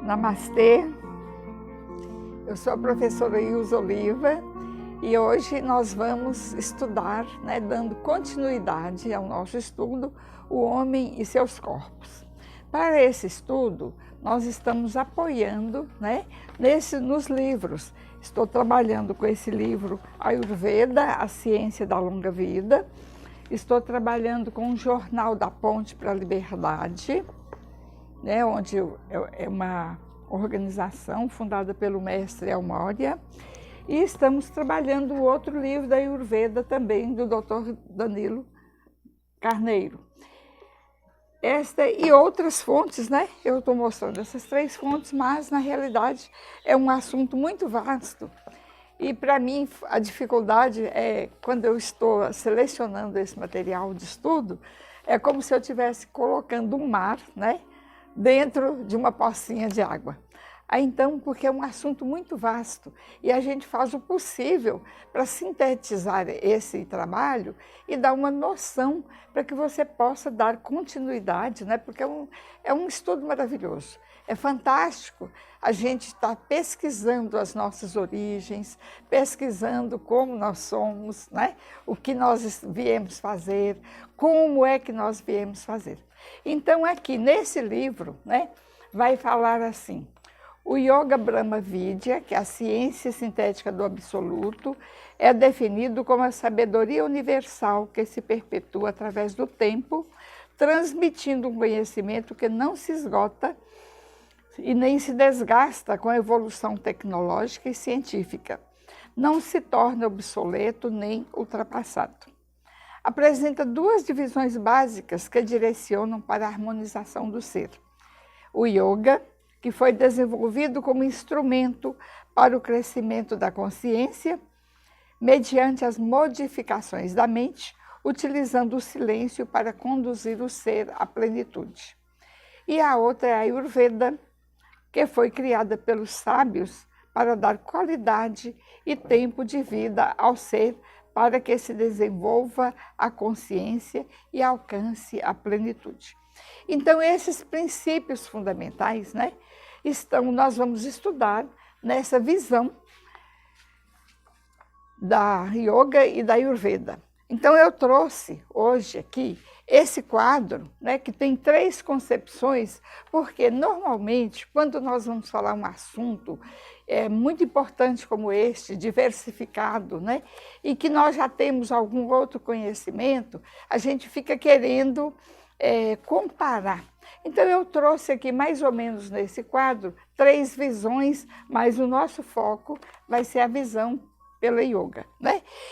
Namastê, eu sou a professora Ilza Oliva e hoje nós vamos estudar, dando continuidade ao nosso estudo, o homem e seus corpos. Para esse estudo, nós estamos apoiando nos livros. Estou trabalhando com esse livro Ayurveda, a Ciência da Longa Vida. Estou trabalhando com o Jornal da Ponte para a Liberdade, onde é uma organização fundada pelo mestre Elmória, e estamos trabalhando o outro livro da Ayurveda também, do Dr. Danilo Carneiro. Esta e outras fontes, eu estou mostrando essas 3 fontes, mas na realidade é um assunto muito vasto. E para mim a dificuldade é, quando eu estou selecionando esse material de estudo, é como se eu estivesse colocando um mar, dentro de uma pocinha de água. Então, porque é um assunto muito vasto e a gente faz o possível para sintetizar esse trabalho e dar uma noção para que você possa dar continuidade, porque é um estudo maravilhoso. É fantástico a gente estar pesquisando as nossas origens, pesquisando como nós somos, o que nós viemos fazer, como é que nós viemos fazer. Então, aqui nesse livro, vai falar assim: o Yoga Brahma Vidya, que é a ciência sintética do absoluto, é definido como a sabedoria universal que se perpetua através do tempo, transmitindo um conhecimento que não se esgota e nem se desgasta com a evolução tecnológica e científica. Não se torna obsoleto nem ultrapassado. Apresenta 2 divisões básicas que direcionam para a harmonização do ser. O Yoga, que foi desenvolvido como instrumento para o crescimento da consciência, mediante as modificações da mente, utilizando o silêncio para conduzir o ser à plenitude. E a outra é a Ayurveda, que foi criada pelos sábios para dar qualidade e tempo de vida ao ser, para que se desenvolva a consciência e alcance a plenitude. Então, esses princípios fundamentais, nós vamos estudar nessa visão da Yoga e da Ayurveda. Então, eu trouxe hoje aqui esse quadro, que tem 3 concepções, porque normalmente, quando nós vamos falar um assunto muito importante como este, diversificado, e que nós já temos algum outro conhecimento, a gente fica querendo comparar. Então, eu trouxe aqui, mais ou menos nesse quadro, 3 visões, mas o nosso foco vai ser a visão pela Yoga.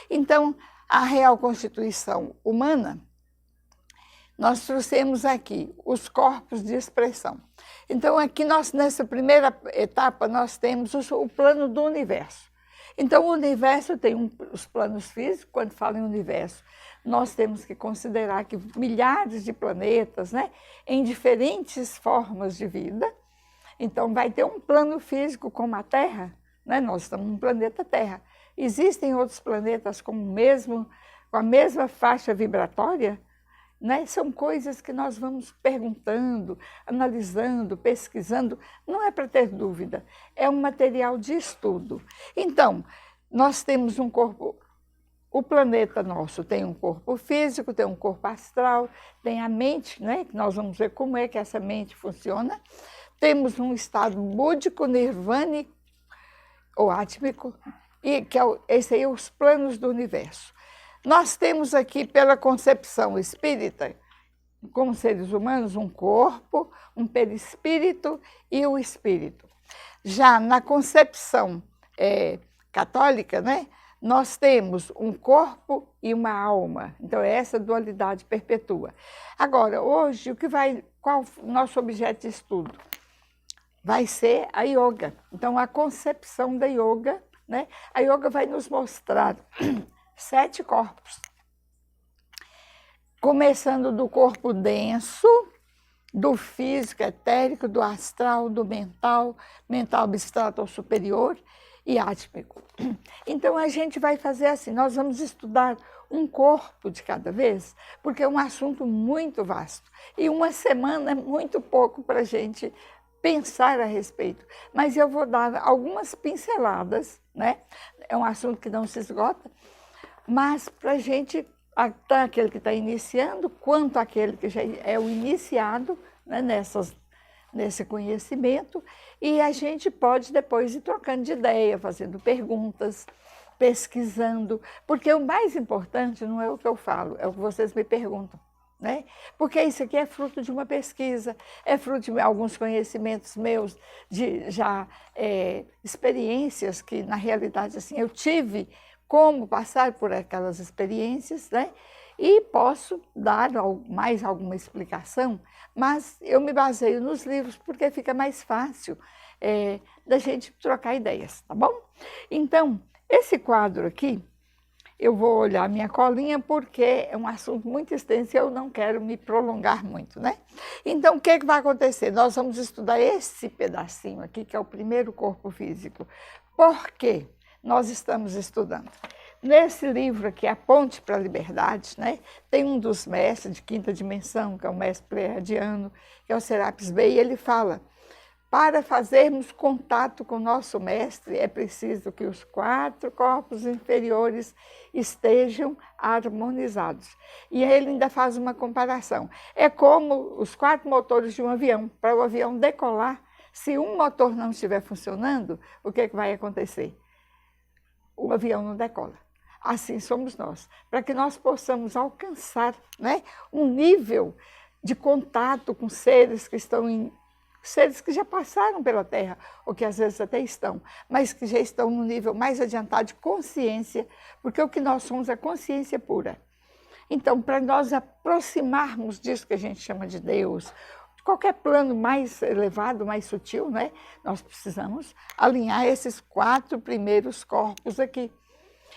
Então, a real constituição humana, nós trouxemos aqui os corpos de expressão. Então, aqui nessa primeira etapa, nós temos o plano do universo. Então, o universo tem os planos físicos. Quando fala em universo, nós temos que considerar que milhares de planetas, em diferentes formas de vida. Então, vai ter um plano físico como a Terra, nós estamos no planeta Terra. Existem outros planetas com a mesma faixa vibratória? São coisas que nós vamos perguntando, analisando, pesquisando. Não é para ter dúvida, é um material de estudo. Então, nós temos um corpo, o planeta nosso tem um corpo físico, tem um corpo astral, tem a mente, que nós vamos ver como é que essa mente funciona. Temos um estado búdico, nirvânico ou átmico, e que esse aí é os planos do universo. Nós temos aqui, pela concepção espírita, como seres humanos, um corpo, um perispírito e o espírito. Já na concepção católica, nós temos um corpo e uma alma. Então, essa dualidade perpetua. Agora, hoje, qual o nosso objeto de estudo? Vai ser a Yoga. Então, a concepção da Yoga, a Yoga vai nos mostrar 7 corpos, começando do corpo denso, do físico, etérico, do astral, do mental abstrato ou superior e átmico. Então, a gente vai fazer assim, nós vamos estudar um corpo de cada vez, porque é um assunto muito vasto. E uma semana é muito pouco para a gente pensar a respeito. Mas eu vou dar algumas pinceladas, né? É um assunto que não se esgota, mas para a gente, tanto aquele que está iniciando, quanto aquele que já é o iniciado, né, nesse conhecimento, e a gente pode depois ir trocando de ideia, fazendo perguntas, pesquisando, porque o mais importante não é o que eu falo, é o que vocês me perguntam, né? Porque isso aqui é fruto de uma pesquisa, é fruto de alguns conhecimentos meus, de já experiências que, na realidade, assim, eu tive como passar por aquelas experiências, né? E posso dar mais alguma explicação, mas eu me baseio nos livros porque fica mais fácil da gente trocar ideias, tá bom? Então, esse quadro aqui, eu vou olhar minha colinha porque é um assunto muito extenso e eu não quero me prolongar muito, né? Então, o que vai acontecer? Nós vamos estudar esse pedacinho aqui, que é o primeiro corpo físico. Por quê? Nós estamos estudando. Nesse livro aqui, A Ponte para a Liberdade, né, tem um dos mestres de quinta dimensão, que é o mestre pleiadiano, que é o Serapis Bey, e ele fala, para fazermos contato com o nosso mestre, é preciso que os 4 corpos inferiores estejam harmonizados. E ele ainda faz uma comparação. É como os 4 motores de um avião. Para o avião decolar, se um motor não estiver funcionando, o que vai acontecer? O avião não decola. Assim somos nós. Para que nós possamos alcançar, né, um nível de contato com seres que estão seres que já passaram pela Terra, ou que às vezes até estão, mas que já estão no nível mais adiantado de consciência, porque o que nós somos é consciência pura. Então, para nós aproximarmos disso que a gente chama de Deus, de qualquer plano mais elevado, mais sutil, né, nós precisamos alinhar esses 4 primeiros corpos aqui.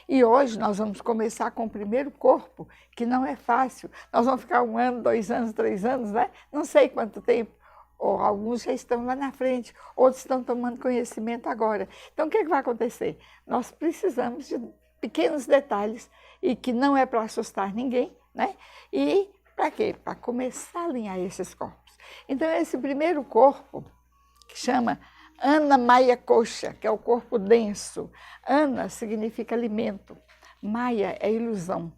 E hoje nós vamos começar com o primeiro corpo, que não é fácil. Nós vamos ficar 1 ano, 2 anos, 3 anos, né? Não sei quanto tempo. Ou alguns já estão lá na frente, outros estão tomando conhecimento agora. Então, o que vai acontecer? Nós precisamos de pequenos detalhes, e que não é para assustar ninguém, né? E para quê? Para começar a alinhar esses corpos. Então, esse primeiro corpo, que chama Ana Maya Kosha, que é o corpo denso. Ana significa alimento, Maya é ilusão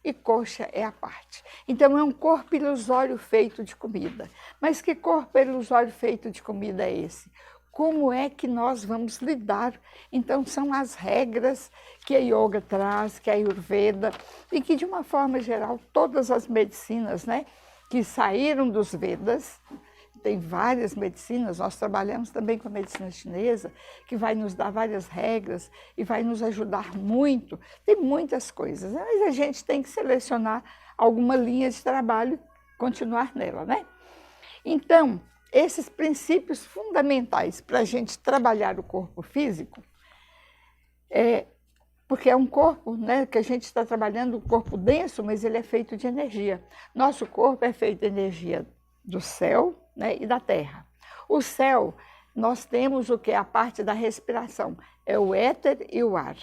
e Kosha é a parte. Então é um corpo ilusório feito de comida. Mas que corpo ilusório feito de comida é esse? Como é que nós vamos lidar? Então são as regras que a yoga traz, que a Ayurveda, e que de uma forma geral todas as medicinas, né, que saíram dos Vedas. Tem várias medicinas, nós trabalhamos também com a medicina chinesa, que vai nos dar várias regras e vai nos ajudar muito. Tem muitas coisas, mas a gente tem que selecionar alguma linha de trabalho e continuar nela, né? Então, esses princípios fundamentais para a gente trabalhar o corpo físico, porque é um corpo, né, que a gente está trabalhando, um corpo denso, mas ele é feito de energia. Nosso corpo é feito de energia do céu, né, e da terra. O céu, nós temos o que é a parte da respiração, é o éter e o ar.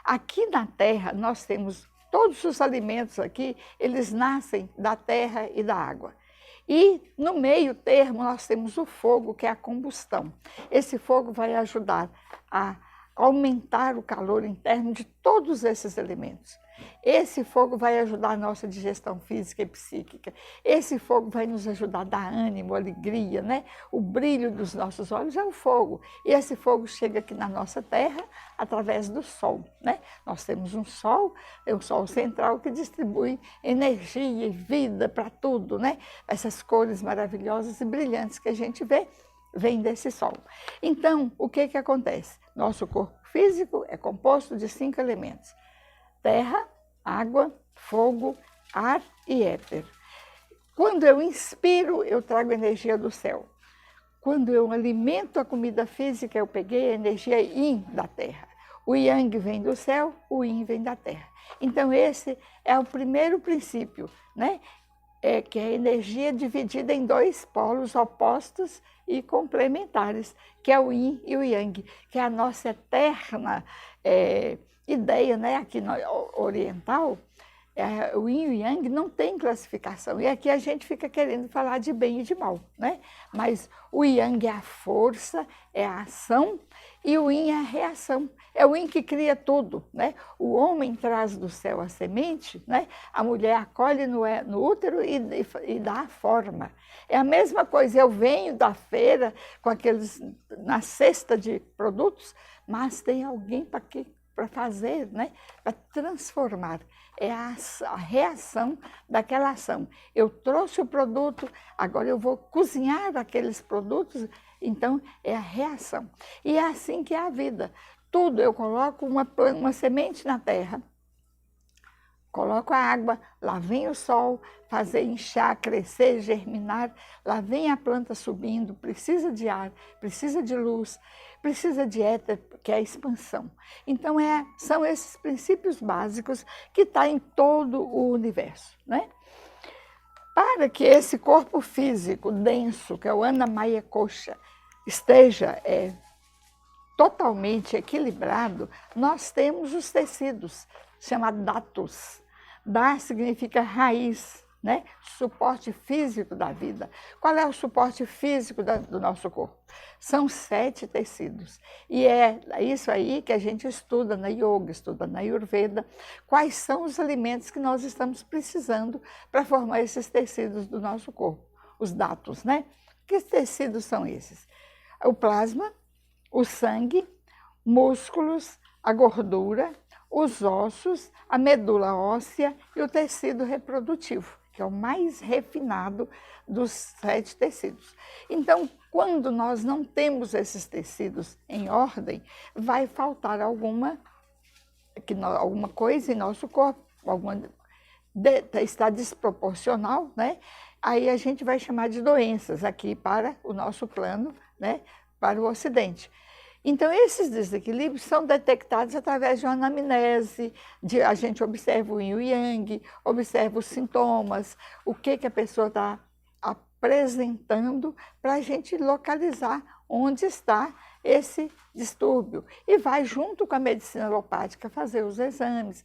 Aqui na terra, nós temos todos os alimentos aqui, eles nascem da terra e da água. E no meio termo, nós temos o fogo, que é a combustão. Esse fogo vai ajudar a aumentar o calor interno de todos esses elementos. Esse fogo vai ajudar a nossa digestão física e psíquica. Esse fogo vai nos ajudar a dar ânimo, alegria, né? O brilho dos nossos olhos é o fogo. E esse fogo chega aqui na nossa terra através do sol, né? Nós temos um sol, é o sol central que distribui energia e vida para tudo, né? Essas cores maravilhosas e brilhantes que a gente vê, vêm desse sol. Então, o que acontece? Nosso corpo físico é composto de 5 elementos. Terra, água, fogo, ar e éter. Quando eu inspiro, eu trago energia do céu. Quando eu alimento a comida física, eu peguei a energia yin da terra. O yang vem do céu, o yin vem da terra. Então esse é o primeiro princípio, né? Que é a energia dividida em 2 polos opostos e complementares, que é o yin e o yang, que é a nossa eterna ideia, né, aqui no oriental, O yin e o yang não tem classificação. E aqui a gente fica querendo falar de bem e de mal, né? Mas o yang é a força, é a ação, e o yin é a reação. É o yin que cria tudo, né? O homem traz do céu a semente, né? A mulher acolhe no útero e dá a forma. É a mesma coisa, eu venho da feira com na cesta de produtos, mas tem alguém para fazer, né? Para transformar. É a reação daquela ação. Eu trouxe o produto, agora eu vou cozinhar aqueles produtos, então é a reação. E é assim que é a vida. Tudo, eu coloco uma semente na terra, coloco a água, lá vem o sol, fazer inchar, crescer, germinar, lá vem a planta subindo, precisa de ar, precisa de luz, precisa de éter, que é a expansão. Então, são esses princípios básicos que estão em todo o universo, né? Para que esse corpo físico denso, que é o Annamaya Kosha, esteja totalmente equilibrado, nós temos os tecidos, chamados datus. Dar significa raiz, né? Suporte físico da vida. Qual é o suporte físico do nosso corpo? São 7 tecidos. E é isso aí que a gente estuda na yoga, estuda na Ayurveda. Quais são os alimentos que nós estamos precisando para formar esses tecidos do nosso corpo? Os datus, né? Que tecidos são esses? O plasma, o sangue, músculos, a gordura, os ossos, a medula óssea e o tecido reprodutivo, que é o mais refinado dos 7 tecidos. Então, quando nós não temos esses tecidos em ordem, vai faltar alguma coisa em nosso corpo, está desproporcional, né? Aí a gente vai chamar de doenças aqui para o nosso plano, né? Para o Ocidente. Então, esses desequilíbrios são detectados através de uma anamnese, a gente observa o yin e o yang, observa os sintomas, o que a pessoa está apresentando para a gente localizar onde está esse distúrbio. E vai junto com a medicina alopática fazer os exames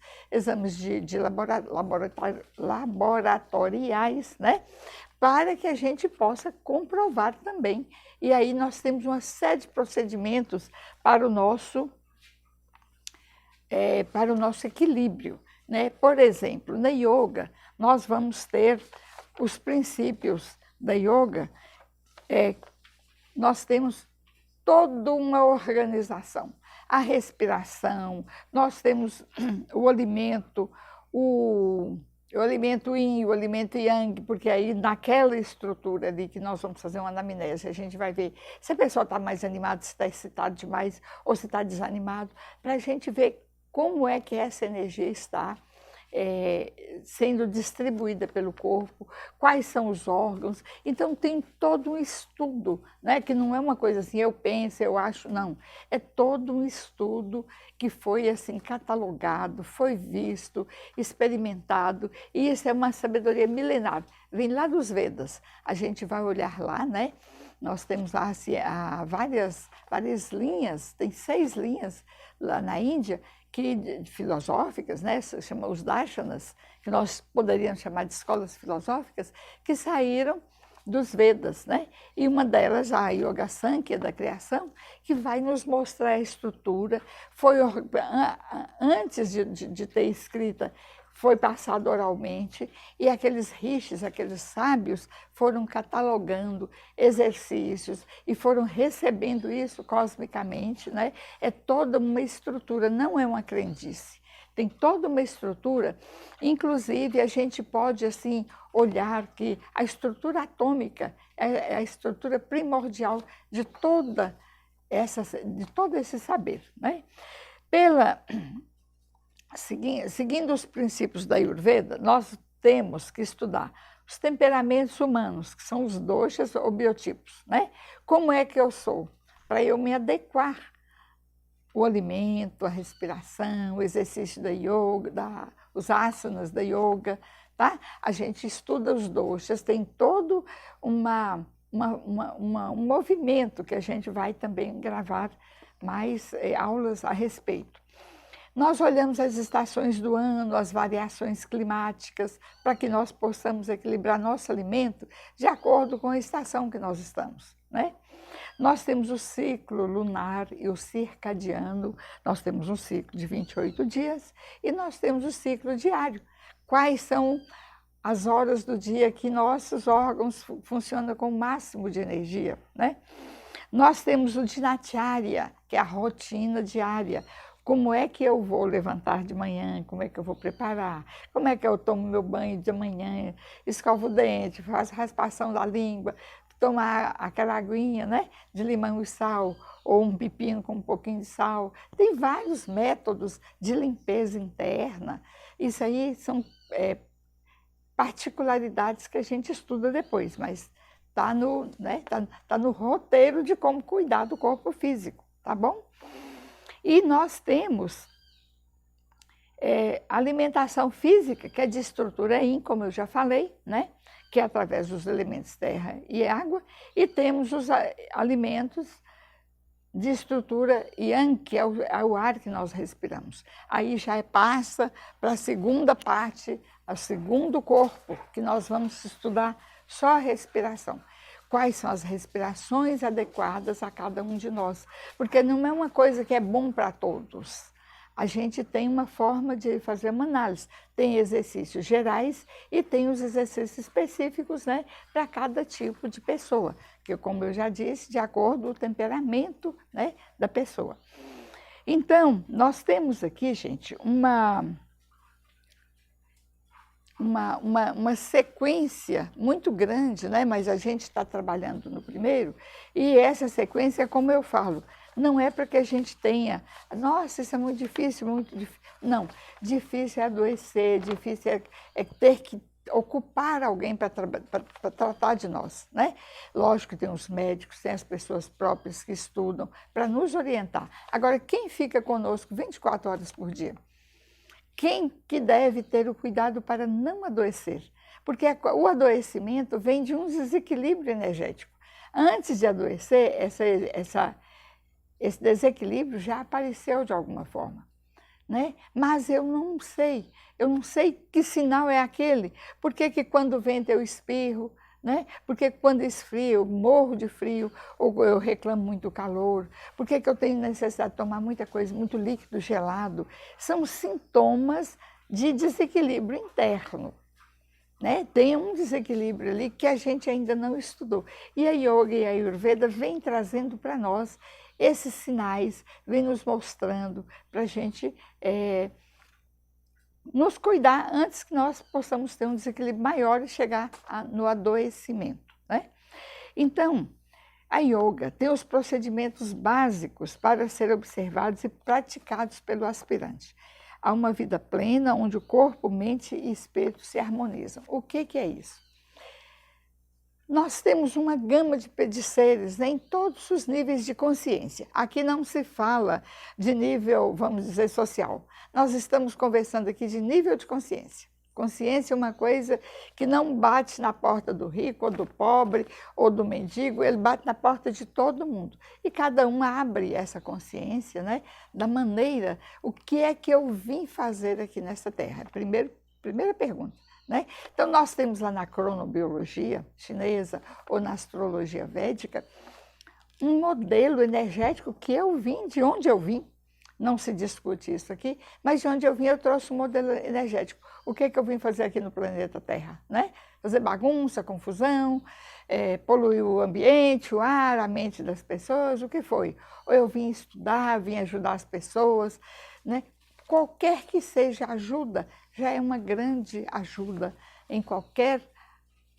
laboratoriais, né? Para que a gente possa comprovar também. E aí nós temos uma série de procedimentos para o nosso equilíbrio, né? Por exemplo, na yoga, nós vamos ter os princípios da yoga, nós temos toda uma organização. A respiração, nós temos o alimento yin, o alimento yang, porque aí naquela estrutura ali que nós vamos fazer uma anamnese, a gente vai ver se a pessoa está mais animada, se está excitado demais ou se está desanimado, para a gente ver como é que essa energia está sendo distribuída pelo corpo, quais são os órgãos. Então tem todo um estudo, né? Que não é uma coisa assim, eu penso, eu acho, não. É todo um estudo que foi assim catalogado, foi visto, experimentado, e isso é uma sabedoria milenar, vem lá dos Vedas. A gente vai olhar lá, né? Nós temos lá assim, várias linhas, tem 6 linhas lá na Índia, filosóficas, né? Se chama os darshanas, que nós poderíamos chamar de escolas filosóficas, que saíram dos Vedas, né? E uma delas, a Yoga Sankhya da criação, que vai nos mostrar a estrutura, antes de ter escrita, foi passado oralmente, e aqueles rishis, aqueles sábios, foram catalogando exercícios e foram recebendo isso cosmicamente, né? É toda uma estrutura, não é uma crendice. Tem toda uma estrutura, inclusive a gente pode assim olhar que a estrutura atômica é a estrutura primordial de todo esse saber, né? Seguindo os princípios da Ayurveda, nós temos que estudar os temperamentos humanos, que são os doshas ou biotipos, né? Como é que eu sou? Para eu me adequar o alimento, a respiração, o exercício da yoga, os asanas da yoga, tá? A gente estuda os doshas, tem todo um movimento que a gente vai também gravar mais aulas a respeito. Nós olhamos as estações do ano, as variações climáticas, para que nós possamos equilibrar nosso alimento de acordo com a estação que nós estamos, né? Nós temos o ciclo lunar e o circadiano, nós temos um ciclo de 28 dias e nós temos o ciclo diário. Quais são as horas do dia que nossos órgãos funcionam com o máximo de energia, né? Nós temos o dinacharya, que é a rotina diária. Como é que eu vou levantar de manhã, como é que eu vou preparar, como é que eu tomo meu banho de manhã, escovo o dente, faço raspação da língua, tomar aquela aguinha, né, de limão e sal, ou um pepino com um pouquinho de sal. Tem vários métodos de limpeza interna. Isso aí são particularidades que a gente estuda depois, mas está no, né, tá no roteiro de como cuidar do corpo físico, tá bom? E nós temos alimentação física, que é de estrutura Yin, como eu já falei, né? Que é através dos elementos terra e água, e temos os alimentos de estrutura Yang, que é o ar que nós respiramos. Aí já passa para a segunda parte, o segundo corpo, que nós vamos estudar só a respiração. Quais são as respirações adequadas a cada um de nós? Porque não é uma coisa que é bom para todos. A gente tem uma forma de fazer uma análise. Tem exercícios gerais e tem os exercícios específicos, né, para cada tipo de pessoa, que, como eu já disse, de acordo com o temperamento, né, da pessoa. Então, nós temos aqui, gente, uma sequência muito grande, né? Mas a gente está trabalhando no primeiro, e essa sequência, como eu falo, não é para que a gente tenha, nossa, isso é muito difícil, muito difícil. Não, difícil é adoecer, difícil é ter que ocupar alguém para tratar de nós, né? Lógico que tem os médicos, tem as pessoas próprias que estudam para nos orientar. Agora, quem fica conosco 24 horas por dia? Quem que deve ter o cuidado para não adoecer? Porque o adoecimento vem de um desequilíbrio energético. Antes de adoecer, esse desequilíbrio já apareceu de alguma forma, né? Mas eu não sei que sinal é aquele. Por que que quando venta eu espirro, né? Porque quando esfria eu morro de frio, ou eu reclamo muito calor? Por que que eu tenho necessidade de tomar muita coisa, muito líquido gelado? São sintomas de desequilíbrio interno, né? Tem um desequilíbrio ali que a gente ainda não estudou. E a Yoga e a Ayurveda vêm trazendo para nós esses sinais, vêm nos mostrando para a gente nos cuidar antes que nós possamos ter um desequilíbrio maior e chegar no adoecimento, né? Então, a yoga tem os procedimentos básicos para serem observados e praticados pelo aspirante. Há uma vida plena onde o corpo, mente e espírito se harmonizam. O que é isso? Nós temos uma gama de seres, né, em todos os níveis de consciência. Aqui não se fala de nível, vamos dizer, social. Nós estamos conversando aqui de nível de consciência. Consciência é uma coisa que não bate na porta do rico, ou do pobre, ou do mendigo, ele bate na porta de todo mundo. E cada um abre essa consciência, né, da maneira, o que é que eu vim fazer aqui nessa terra? Primeira pergunta. Né? Então, nós temos lá na cronobiologia chinesa ou na astrologia védica um modelo energético que eu vim, de onde eu vim. Não se discute isso aqui, mas de onde eu vim eu trouxe um modelo energético. O que é que eu vim fazer aqui no planeta Terra? Né? Fazer bagunça, confusão, poluir o ambiente, o ar, a mente das pessoas, o que foi? Ou eu vim estudar, vim ajudar as pessoas, né? Qualquer que seja a ajuda, já é uma grande ajuda em qualquer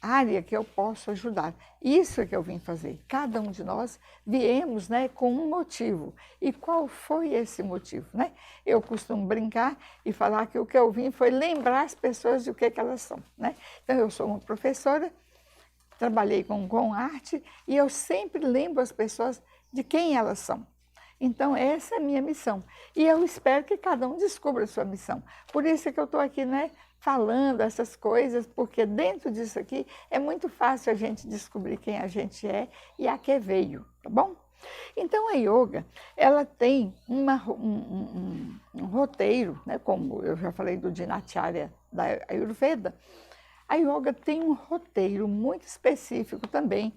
área que eu possa ajudar. Isso é que eu vim fazer. Cada um de nós viemos, né, com um motivo. E qual foi esse motivo? Né? Eu costumo brincar e falar que o que eu vim foi lembrar as pessoas de o que elas são. Né? Então, eu sou uma professora, trabalhei com arte e eu sempre lembro as pessoas de quem elas são. Então, essa é a minha missão. E eu espero que cada um descubra a sua missão. Por isso é que eu estou aqui, né, falando essas coisas, porque dentro disso aqui é muito fácil a gente descobrir quem a gente é e a que veio, tá bom? Então, a yoga, ela tem um roteiro, né? Como eu já falei do Dinacharya da Ayurveda, a yoga tem um roteiro muito específico também,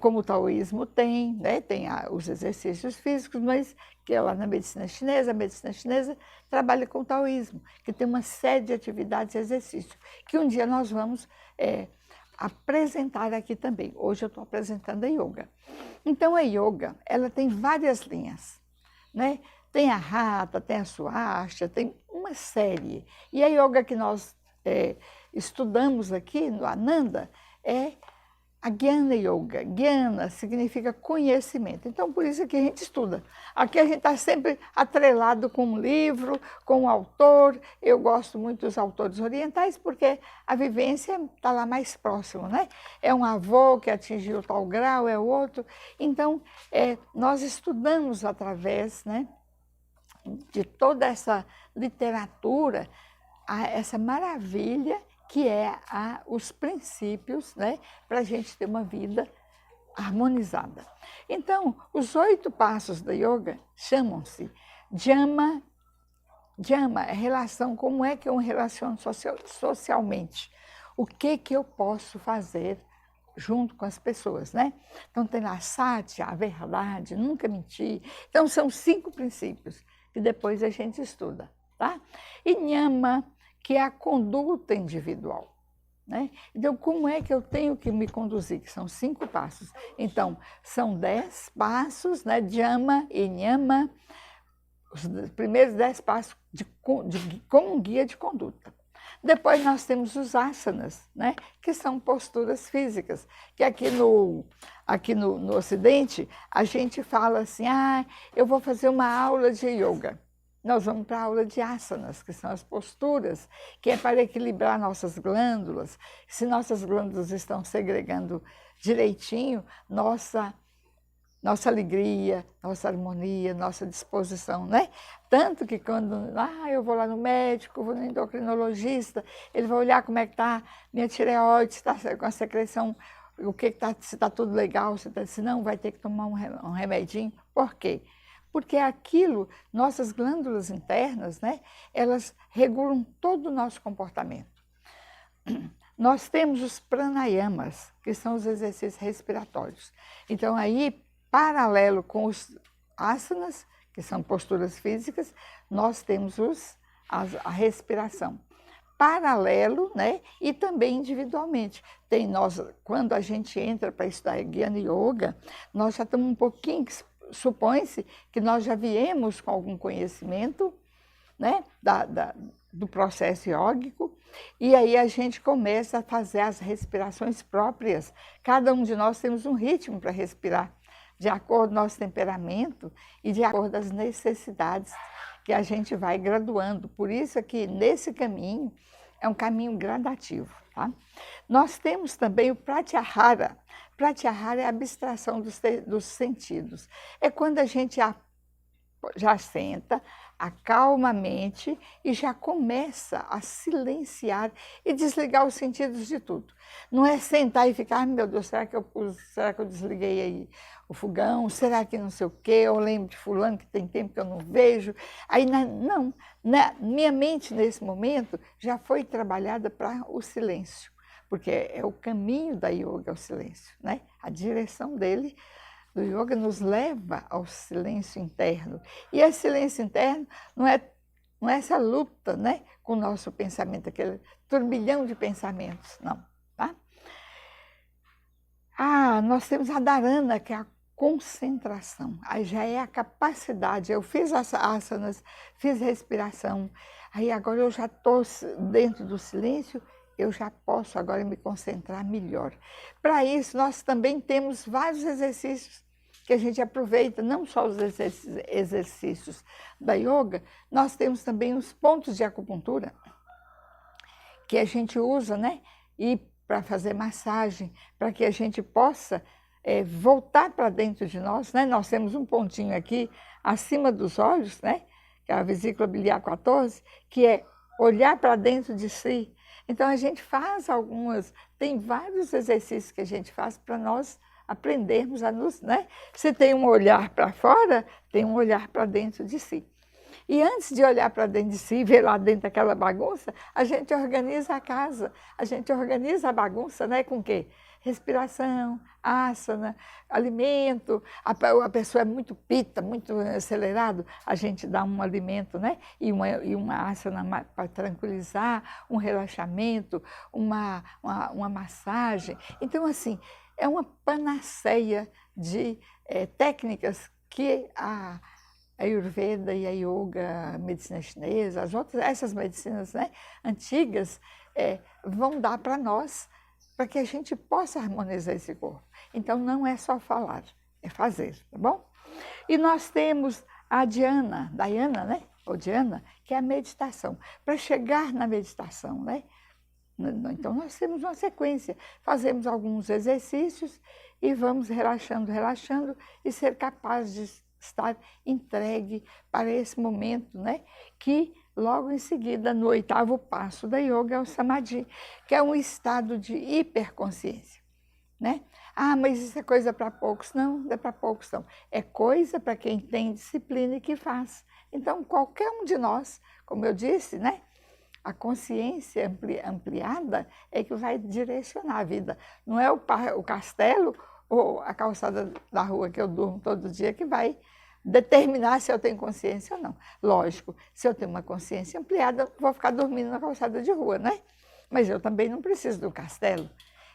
como o taoísmo tem, né? Tem os exercícios físicos, mas que é lá na medicina chinesa, a medicina chinesa trabalha com o taoísmo, que tem uma série de atividades e exercícios, que um dia nós vamos apresentar aqui também. Hoje eu estou apresentando a yoga. Então, a yoga, ela tem várias linhas, né? Tem a Hatha, tem a Swastika, tem uma série. E a yoga que nós estudamos aqui no Ananda é a Jnana Yoga. Jnana significa conhecimento. Então, por isso que a gente estuda. Aqui a gente está sempre atrelado com um livro, com um autor. Eu gosto muito dos autores orientais porque a vivência está lá mais próximo, né? É um avô que atingiu tal grau, é o outro. Então, nós estudamos através, né, de toda essa literatura, essa maravilha que é os princípios, né, para a gente ter uma vida harmonizada. Então, os 8 passos da yoga chamam-se Jama. Jama é relação, como é que eu me relaciono socialmente? O que eu posso fazer junto com as pessoas, né? Então, tem lá Satya, a verdade, nunca mentir. Então, são 5 princípios que depois a gente estuda, tá? E Nyama, que é a conduta individual, né? Então, como é que eu tenho que me conduzir? Que são 5 passos. Então, são 10 passos, né? Jama e Nyama, os primeiros 10 passos como um guia de conduta. Depois nós temos os asanas, né? Que são posturas físicas, que aqui no Ocidente a gente fala assim, eu vou fazer uma aula de yoga. Nós vamos para a aula de asanas, que são as posturas, que é para equilibrar nossas glândulas. Se nossas glândulas estão segregando direitinho, nossa alegria, nossa harmonia, nossa disposição, né? Tanto que quando eu vou lá no médico, vou no endocrinologista, ele vai olhar como é que está minha tireoide, se está com a secreção, se está tudo legal, se não, vai ter que tomar um remedinho. Por quê? Porque aquilo, nossas glândulas internas, né, elas regulam todo o nosso comportamento. Nós temos os pranayamas, que são os exercícios respiratórios. Então, aí, paralelo com os asanas, que são posturas físicas, nós temos a respiração. Paralelo, né, e também individualmente. Quando a gente entra para estudar Jnana Yoga, nós já estamos um pouquinho... Supõe-se que nós já viemos com algum conhecimento, né, do processo iógico, e aí a gente começa a fazer as respirações próprias. Cada um de nós temos um ritmo para respirar, de acordo com o nosso temperamento e de acordo com as necessidades que a gente vai graduando. Por isso que nesse caminho é um caminho gradativo, tá? Nós temos também o Pratyahara. Pratyahara é a abstração dos sentidos. É quando a gente já senta, acalma a mente e já começa a silenciar e desligar os sentidos de tudo. Não é sentar e ficar, meu Deus, será que eu desliguei aí o fogão? Será que não sei o quê? Eu lembro de fulano que tem tempo que eu não vejo. Aí não, minha mente nesse momento já foi trabalhada para o silêncio, porque é o caminho da yoga, o silêncio, né? A direção dele, do yoga, nos leva ao silêncio interno. E esse silêncio interno não é essa luta, né, com o nosso pensamento, aquele turbilhão de pensamentos, não, tá? Nós temos a dharana, que é a concentração. Aí já é a capacidade. Eu fiz as asanas, fiz respiração, aí agora eu já estou dentro do silêncio, eu já posso agora me concentrar melhor. Para isso, nós também temos vários exercícios que a gente aproveita, não só os exercícios da yoga, nós temos também os pontos de acupuntura, que a gente usa, né? E para fazer massagem, para que a gente possa voltar para dentro de nós, né? Nós temos um pontinho aqui acima dos olhos, né? Que é a vesícula biliar 14, que é olhar para dentro de si. Então, a gente faz tem vários exercícios que a gente faz para nós aprendermos a nos, né? Se tem um olhar para fora, tem um olhar para dentro de si. E antes de olhar para dentro de si, ver lá dentro aquela bagunça, a gente organiza a casa, a gente organiza a bagunça, né? Com o quê? Respiração, asana, alimento. A pessoa é muito pita, muito acelerado, a gente dá um alimento, né? E uma asana para tranquilizar, um relaxamento, uma massagem. Então, assim, é uma panaceia de técnicas que a Ayurveda e a Yoga, a medicina chinesa, essas medicinas, né, antigas, vão dar para nós, para que a gente possa harmonizar esse corpo. Então, não é só falar, é fazer, tá bom? E nós temos a Dhyana, né, ou Dhyana, que é a meditação. Para chegar na meditação, né? Então, nós temos uma sequência, fazemos alguns exercícios e vamos relaxando, relaxando e ser capazes de estar entregue para esse momento, né? Que logo em seguida, no 8º passo da yoga, é o samadhi, que é um estado de hiperconsciência, né? Ah, mas isso é coisa para poucos. Não, não é para poucos, não. É coisa para quem tem disciplina e que faz. Então, qualquer um de nós, como eu disse, né? A consciência ampliada é que vai direcionar a vida. Não é o castelo ou a calçada da rua que eu durmo todo dia que vai determinar se eu tenho consciência ou não. Lógico, se eu tenho uma consciência ampliada, eu vou ficar dormindo na calçada de rua, né? Mas eu também não preciso do castelo.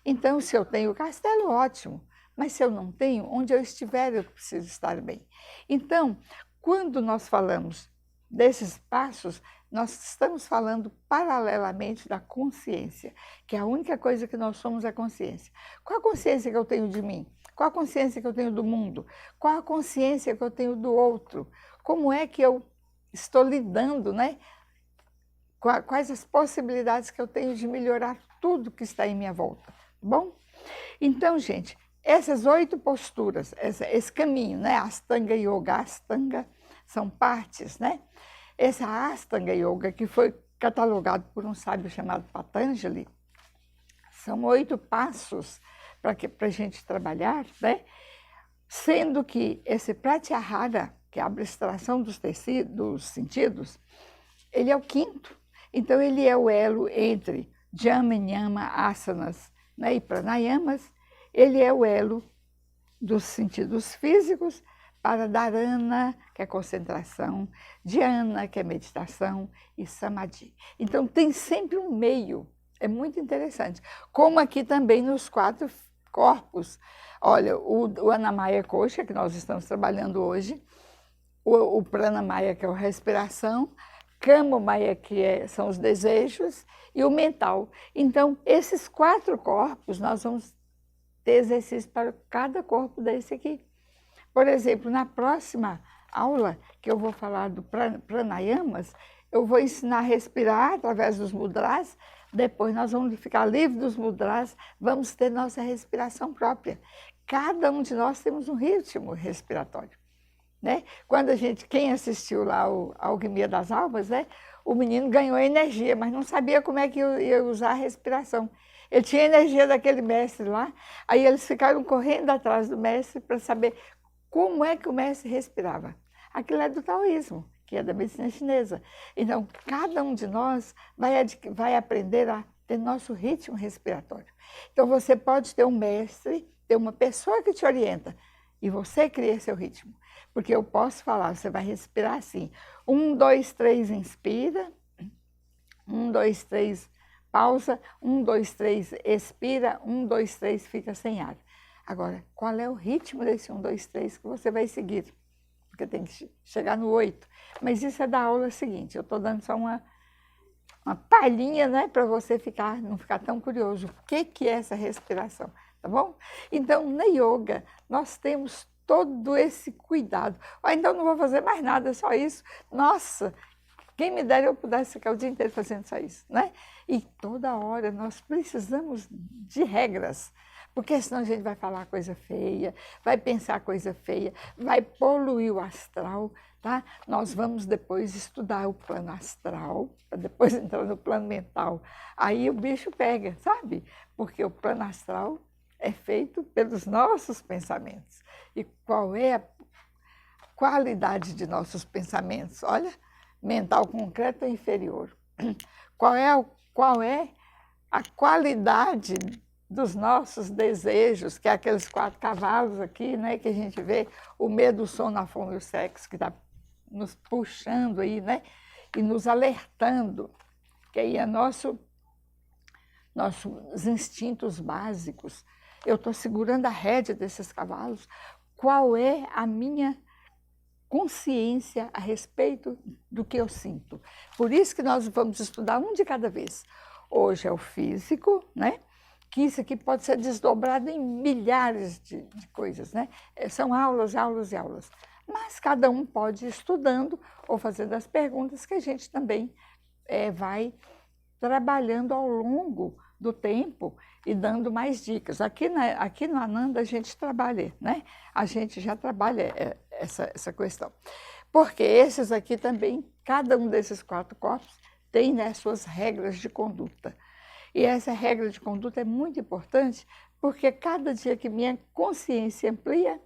Então, se eu tenho o castelo, ótimo. Mas se eu não tenho, onde eu estiver, eu preciso estar bem. Então, quando nós falamos desses passos, nós estamos falando paralelamente da consciência, que a única coisa que nós somos é a consciência. Qual a consciência que eu tenho de mim? Qual a consciência que eu tenho do mundo? Qual a consciência que eu tenho do outro? Como é que eu estou lidando, né? Quais as possibilidades que eu tenho de melhorar tudo que está em minha volta? Bom? Então, gente, essas 8 posturas, esse caminho, né? Astanga Yoga, Astanga são partes, né? Essa Astanga Yoga, que foi catalogado por um sábio chamado Patanjali, são 8 passos para a gente trabalhar, né? Sendo que esse Pratyahara, que é a abstração dos sentidos, ele é o 5º. Então, ele é o elo entre Jama, Niyama, Asanas, né, e Pranayamas. Ele é o elo dos sentidos físicos para Dharana, que é concentração, Dhyana, que é meditação, e Samadhi. Então, tem sempre um meio. É muito interessante. Como aqui também nos 4 corpos. Olha, o Anamaya Kosha, que nós estamos trabalhando hoje, o Pranamaya, que é a respiração, Kamomaya, que são os desejos, e o mental. Então, esses 4 corpos, nós vamos ter exercício para cada corpo desse aqui. Por exemplo, na próxima aula, que eu vou falar do pranayamas, eu vou ensinar a respirar através dos mudras. Depois nós vamos ficar livres dos mudras, vamos ter nossa respiração própria. Cada um de nós temos um ritmo respiratório, né? Quando quem assistiu lá a Alquimia das Almas, né? O menino ganhou energia, mas não sabia como é que ia usar a respiração. Ele tinha energia daquele mestre lá, aí eles ficaram correndo atrás do mestre para saber como é que o mestre respirava. Aquilo é do taoísmo, que é da medicina chinesa. Então, cada um de nós vai aprender a ter nosso ritmo respiratório. Então, você pode ter um mestre, ter uma pessoa que te orienta, e você cria seu ritmo. Porque eu posso falar, você vai respirar assim. 1, 2, 3, inspira. 1, 2, 3, pausa. 1, 2, 3, expira. 1, 2, 3, fica sem ar. Agora, qual é o ritmo desse 1, 2, 3 que você vai seguir? Porque tem que chegar no 8. Mas isso é da aula seguinte. Eu estou dando só uma palhinha, né, para você não ficar tão curioso. O que é essa respiração? Tá bom? Então, na yoga, nós temos todo esse cuidado. Então, não vou fazer mais nada, só isso. Nossa, quem me dera eu pudesse ficar o dia inteiro fazendo só isso, né? E toda hora nós precisamos de regras, porque senão a gente vai falar coisa feia, vai pensar coisa feia, vai poluir o astral, tá? Nós vamos depois estudar o plano astral, para depois entrar no plano mental. Aí o bicho pega, sabe? Porque o plano astral é feito pelos nossos pensamentos. E qual é a qualidade de nossos pensamentos? Olha, mental concreto é inferior. Qual é a qualidade dos nossos desejos, que é aqueles 4 cavalos aqui, né, que a gente vê, o medo, o sono, a fome e o sexo, que está nos puxando aí, né, e nos alertando, que aí é nossos instintos básicos. Eu estou segurando a rédea desses cavalos. Qual é a minha consciência a respeito do que eu sinto? Por isso que nós vamos estudar um de cada vez. Hoje é o físico, né? Que isso aqui pode ser desdobrado em milhares de coisas, né? São aulas, aulas e aulas. Mas cada um pode ir estudando ou fazendo as perguntas que a gente também vai trabalhando ao longo do tempo e dando mais dicas. Aqui no Ananda a gente trabalha, né? A gente já trabalha essa questão. Porque esses aqui também, cada um desses 4 corpos tem, né, suas regras de conduta. E essa regra de conduta é muito importante, porque cada dia que minha consciência amplia,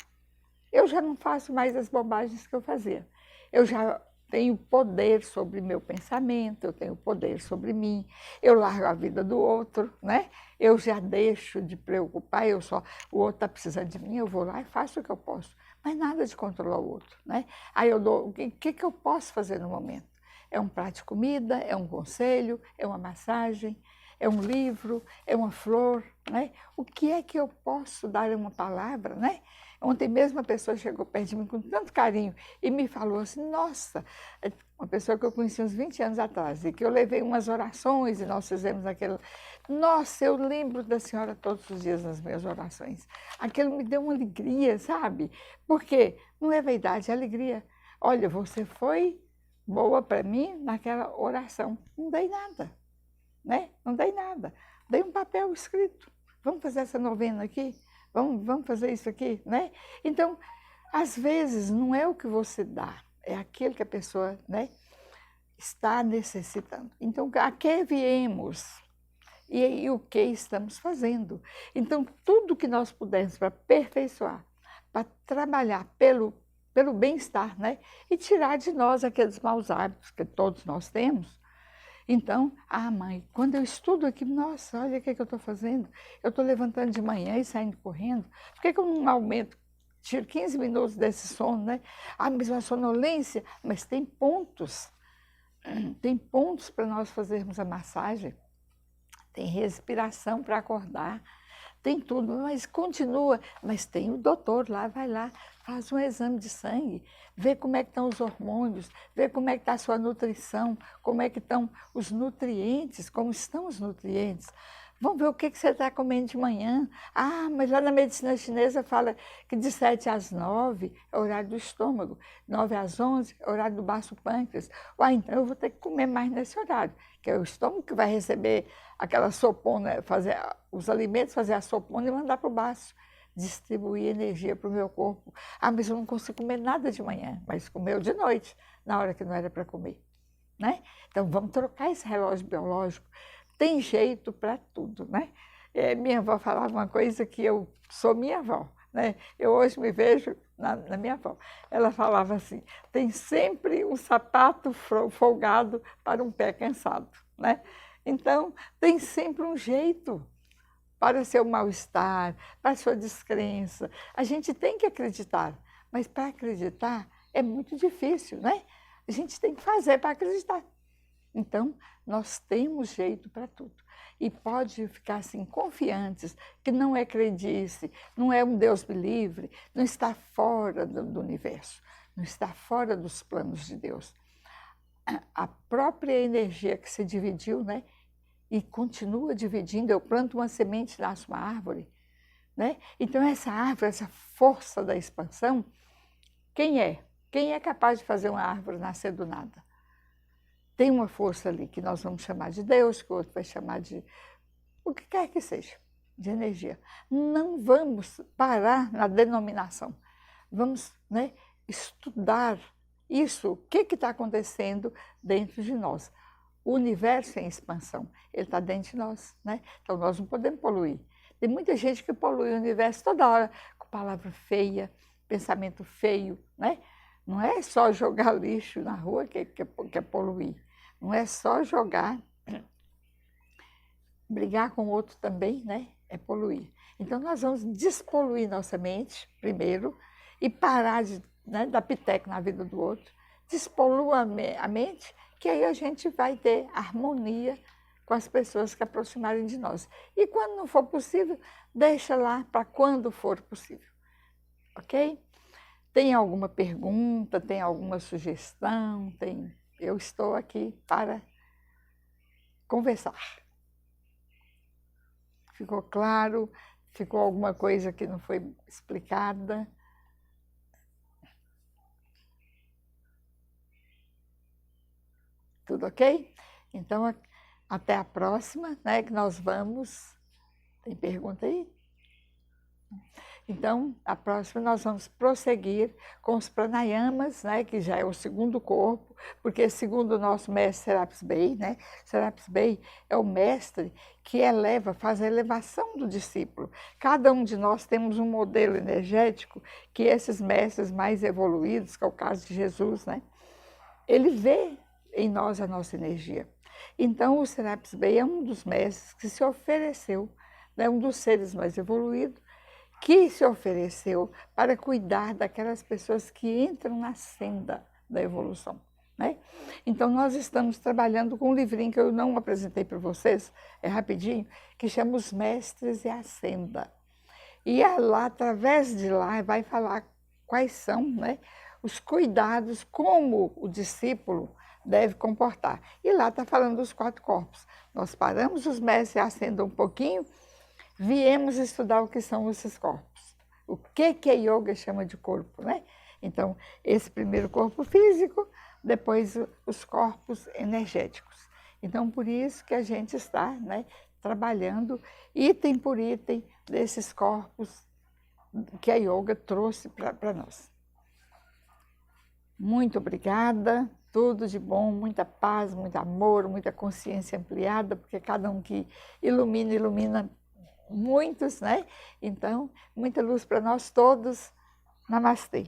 eu já não faço mais as bobagens que eu fazia. Eu já tenho poder sobre meu pensamento, eu tenho poder sobre mim, eu largo a vida do outro, né? Eu já deixo de preocupar, o outro está precisando de mim, eu vou lá e faço o que eu posso, mas nada de controlar o outro, né? Aí eu dou, o que eu posso fazer no momento? É um prato de comida, é um conselho, é uma massagem, é um livro, é uma flor, né? O que é que eu posso dar uma palavra, né? Ontem mesmo uma pessoa chegou perto de mim com tanto carinho e me falou assim, nossa, uma pessoa que eu conheci uns 20 anos atrás, e que eu levei umas orações e nós fizemos aquilo. Nossa, eu lembro da senhora todos os dias nas minhas orações. Aquilo me deu uma alegria, sabe? Porque não é vaidade, é alegria. Olha, você foi boa para mim naquela oração. Não dei nada, né? Não dei nada. Dei um papel escrito. Vamos fazer essa novena aqui? Vamos fazer isso aqui, né? Então, às vezes, não é o que você dá, é aquilo que a pessoa, né, está necessitando. Então, a que viemos e o que estamos fazendo? Então, tudo que nós pudermos para aperfeiçoar, para trabalhar pelo bem-estar, né? E tirar de nós aqueles maus hábitos que todos nós temos. Então, mãe, quando eu estudo aqui, nossa, olha o que eu estou fazendo. Eu estou levantando de manhã e saindo correndo. Por que eu não aumento, tiro 15 minutos desse sono, né? Mas uma sonolência, mas tem pontos. Tem pontos para nós fazermos a massagem. Tem respiração para acordar. Tem tudo, mas continua. Mas tem o doutor lá, vai lá, faz um exame de sangue, vê como é que estão os hormônios, vê como é que está a sua nutrição, como é que estão os nutrientes, como estão os nutrientes. Vamos ver o que você está comendo de manhã. Mas lá na medicina chinesa fala que de 7 às 9 é o horário do estômago, 9 às 11 é o horário do baço pâncreas. Então eu vou ter que comer mais nesse horário, que é o estômago que vai receber aquela sopona, fazer os alimentos, fazer a sopona e mandar para o baço, distribuir energia para o meu corpo. Mas eu não consigo comer nada de manhã, mas comeu de noite, na hora que não era para comer, né? Então vamos trocar esse relógio biológico. Tem jeito para tudo, né? Minha avó falava uma coisa que eu sou minha avó, né? Eu hoje me vejo na minha avó. Ela falava assim, tem sempre um sapato folgado para um pé cansado, né? Então, tem sempre um jeito para o seu mal-estar, para a sua descrença. A gente tem que acreditar, mas para acreditar é muito difícil, né? A gente tem que fazer para acreditar. Então, nós temos jeito para tudo. E pode ficar assim, confiantes, que não é crendice, não é um Deus me livre, não está fora do universo, não está fora dos planos de Deus. A própria energia que se dividiu, né? E continua dividindo, eu planto uma semente e nasce uma árvore, né? Então, essa árvore, essa força da expansão, quem é? Quem é capaz de fazer uma árvore nascer do nada? Tem uma força ali que nós vamos chamar de Deus, que o outro vai chamar de o que quer que seja, de energia. Não vamos parar na denominação. Vamos, né, estudar isso, o que está acontecendo dentro de nós. O universo é em expansão, ele está dentro de nós, né? Então nós não podemos poluir. Tem muita gente que polui o universo toda hora com palavra feia, pensamento feio, né? Não é só jogar lixo na rua que é poluir. Não é só jogar, brigar com o outro também, né? É poluir. Então, nós vamos despoluir nossa mente, primeiro, e parar de dar piteco na vida do outro. Despolua a mente, que aí a gente vai ter harmonia com as pessoas que aproximarem de nós. E quando não for possível, deixa lá para quando for possível. Ok? Tem alguma pergunta, tem alguma sugestão? Eu estou aqui para conversar. Ficou claro? Ficou alguma coisa que não foi explicada? Tudo ok? Então, até a próxima, né, que nós vamos... Tem pergunta aí? Então, a próxima nós vamos prosseguir com os pranayamas, né, que já é o segundo corpo, porque segundo o nosso mestre Serapis Bey, né, Serapis Bey é o mestre que faz a elevação do discípulo. Cada um de nós temos um modelo energético que esses mestres mais evoluídos, que é o caso de Jesus, né, ele vê em nós a nossa energia. Então, o Serapis Bey é um dos mestres que se ofereceu, né, um dos seres mais evoluídos, que se ofereceu para cuidar daquelas pessoas que entram na senda da evolução, né? Então, nós estamos trabalhando com um livrinho que eu não apresentei para vocês, é rapidinho, que chama Os Mestres e a Senda. E lá, através de lá, vai falar quais são, né, os cuidados, como o discípulo deve comportar. E lá está falando dos 4 corpos. Nós paramos os mestres e a Senda um pouquinho, viemos estudar o que são esses corpos. O que a yoga chama de corpo, né? Então, esse primeiro corpo físico, depois os corpos energéticos. Então, por isso que a gente está, né, trabalhando item por item desses corpos que a yoga trouxe para nós. Muito obrigada, tudo de bom, muita paz, muito amor, muita consciência ampliada, porque cada um que ilumina muitos, né? Então, muita luz para nós todos. Namastê.